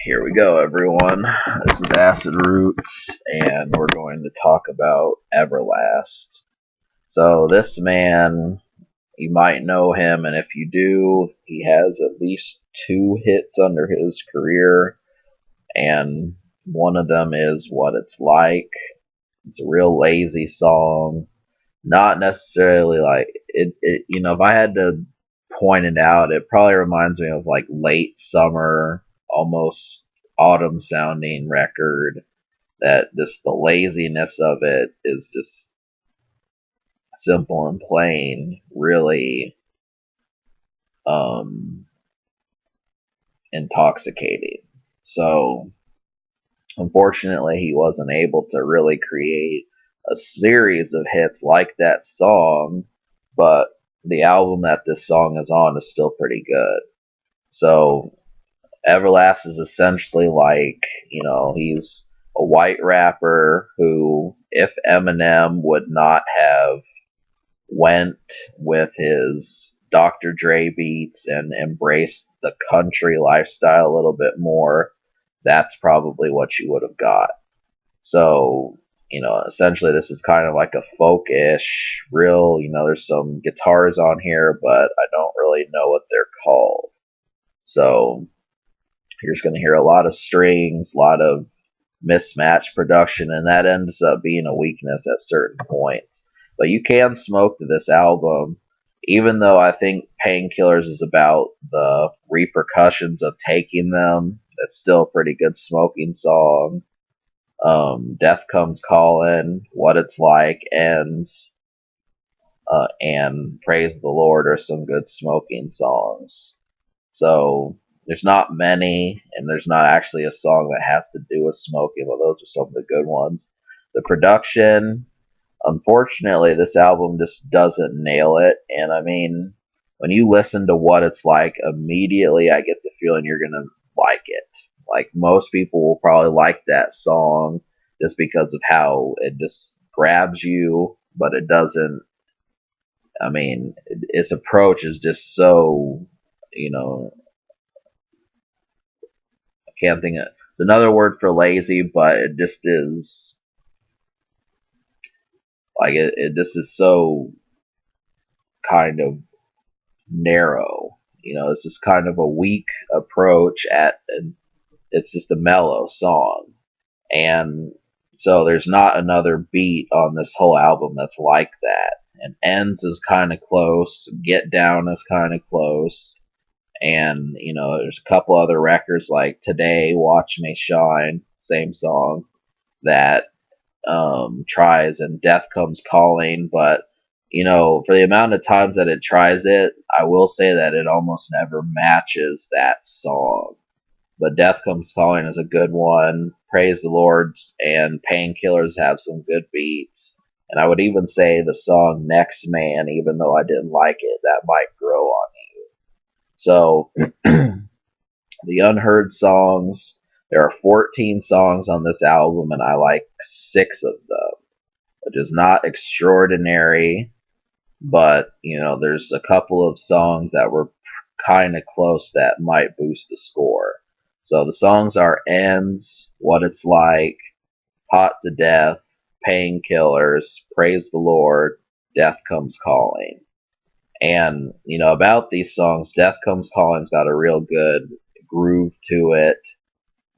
Here we go, everyone. This is Acid Roots, and we're going to talk about Everlast. So, this man, you might know him, and if you do, he has at least two hits under his career, and one of them is What It's Like. It's a real lazy song. Not necessarily like if I had to point it out, it probably reminds me of like late summer, almost autumn sounding record. That just the laziness of it is just simple and plain, really um, intoxicating. So, unfortunately, he wasn't able to really create a series of hits like that song, but the album that this song is on is still pretty good. So Everlast is essentially like, he's a white rapper who, if Eminem would not have went with his Dr. Dre beats and embraced the country lifestyle a little bit more, that's probably what you would have got. So, essentially this is kind of like a folk-ish, real, there's some guitars on here, but I don't really know what they're called. So, you're just going to hear a lot of strings, a lot of mismatched production, and that ends up being a weakness at certain points. But you can smoke to this album, even though I think Painkillers is about the repercussions of taking them. It's still a pretty good smoking song. Death Comes Calling, What It's Like, Ends, and Praise the Lord are some good smoking songs. So there's not many, and there's not actually a song that has to do with smoking, but those are some of the good ones. The production, unfortunately, this album just doesn't nail it. And I mean, when you listen to What It's Like, immediately I get the feeling you're going to like it. Like, most people will probably like that song just because of how it just grabs you, but it doesn't. I mean, its approach is just so, I can't think of it's another word for lazy, but it just is like it just is so kind of narrow. It's just kind of a weak approach and it's just a mellow song. And so there's not another beat on this whole album that's like that. And Ends is kind of close. Get Down is kind of close. And, there's a couple other records like Today, Watch Me Shine, same song, that tries, and Death Comes Calling. But, for the amount of times that it tries it, I will say that it almost never matches that song. But Death Comes Calling is a good one. Praise the Lord and Painkillers have some good beats. And I would even say the song Next Man, even though I didn't like it, that might grow on you. So, the unheard songs, there are 14 songs on this album, and I like 6 of them, which is not extraordinary, but, there's a couple of songs that were kind of close that might boost the score. So the songs are Ends, What It's Like, Hot to Death, Painkillers, Praise the Lord, Death Comes Calling. And, about these songs, Death Comes Calling's got a real good groove to it.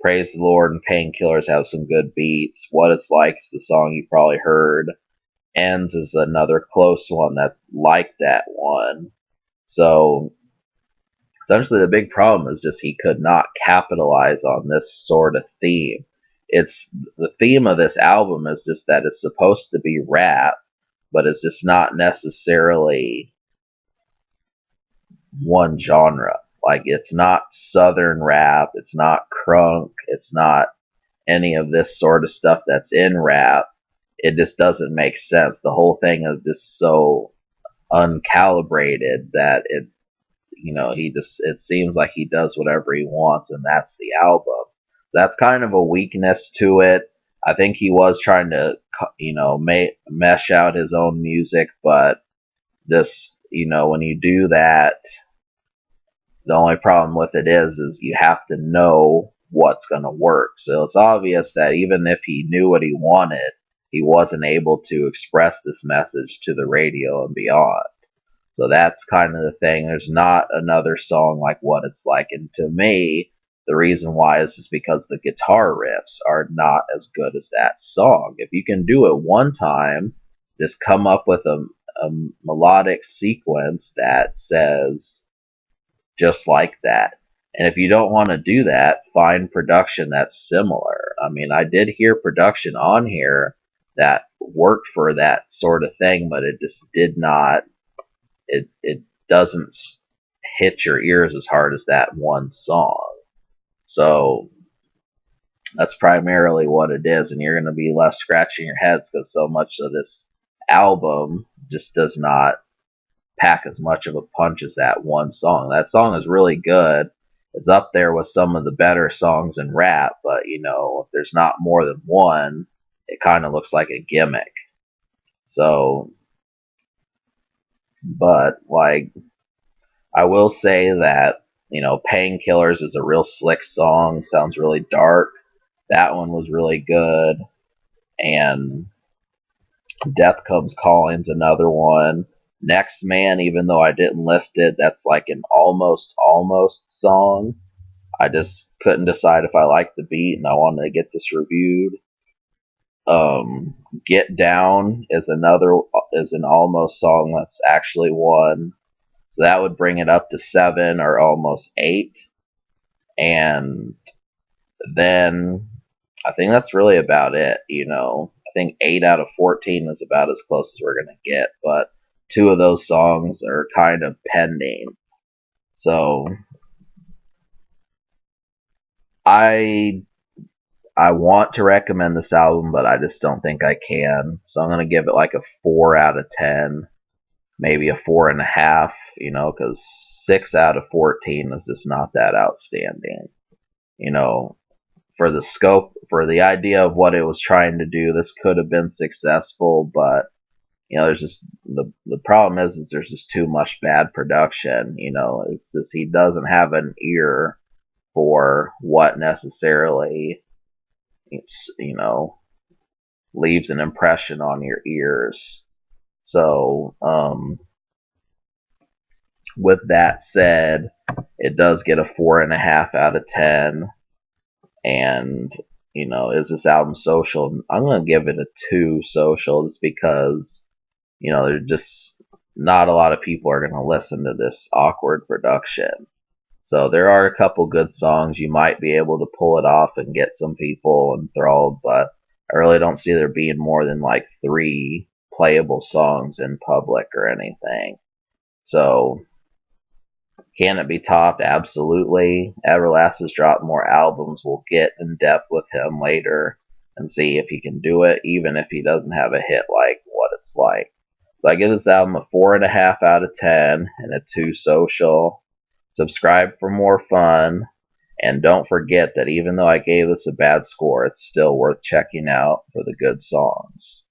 Praise the Lord and Painkillers have some good beats. What It's Like is the song you probably heard. Ends is another close one that's like that one. So, essentially the big problem is just he could not capitalize on this sort of theme. It's the theme of this album is just that it's supposed to be rap, but it's just not necessarily one genre. Like, it's not southern rap, it's not crunk, it's not any of this sort of stuff that's in rap. It just doesn't make sense. The whole thing is just so uncalibrated that it seems like he does whatever he wants, and that's the album. That's kind of a weakness to it. I think he was trying to, mesh out his own music, but this, when you do that, the only problem with it is you have to know what's going to work. So it's obvious that even if he knew what he wanted, he wasn't able to express this message to the radio and beyond. So that's kind of the thing. There's not another song like What It's Like. And to me, the reason why is just because the guitar riffs are not as good as that song. If you can do it one time, just come up with a melodic sequence that says just like that. And if you don't want to do that, find production that's similar. I mean, I did hear production on here that worked for that sort of thing, but it just did not, it doesn't hit your ears as hard as that one song. So that's primarily what it is, and you're going to be left scratching your heads because so much of this album just does not pack as much of a punch as that one song. That song is really good. It's up there with some of the better songs in rap, but if there's not more than one, it kind of looks like a gimmick. So, but like, I will say that, Painkillers is a real slick song, sounds really dark. That one was really good. And Death Comes Calling's another one. Next Man, even though I didn't list it, that's like an almost song. I just couldn't decide if I liked the beat and I wanted to get this reviewed. Get Down is an almost song that's actually one. So that would bring it up to 7 or almost 8. And then I think that's really about it. I think 8 out of 14 is about as close as we're going to get. But 2 of those songs are kind of pending. So I want to recommend this album, but I just don't think I can. So I'm going to give it like a 4 out of 10, maybe a 4.5, because 6 out of 14 is just not that outstanding. For the scope, for the idea of what it was trying to do, this could have been successful, but there's just the problem is there's just too much bad production. It's just he doesn't have an ear for what necessarily leaves an impression on your ears. So with that said, it does get a 4.5 out of 10. And is this album social? I'm gonna give it a 2 social, just because there's just not a lot of people are gonna listen to this awkward production. So there are a couple good songs. You might be able to pull it off and get some people enthralled, but I really don't see there being more than like 3 playable songs in public or anything. So can it be topped? Absolutely. Everlast has dropped more albums. We'll get in depth with him later and see if he can do it, even if he doesn't have a hit like What It's Like. So I give this album a 4.5 out of 10 and a 2 social. Subscribe for more fun. And don't forget that even though I gave this a bad score, it's still worth checking out for the good songs.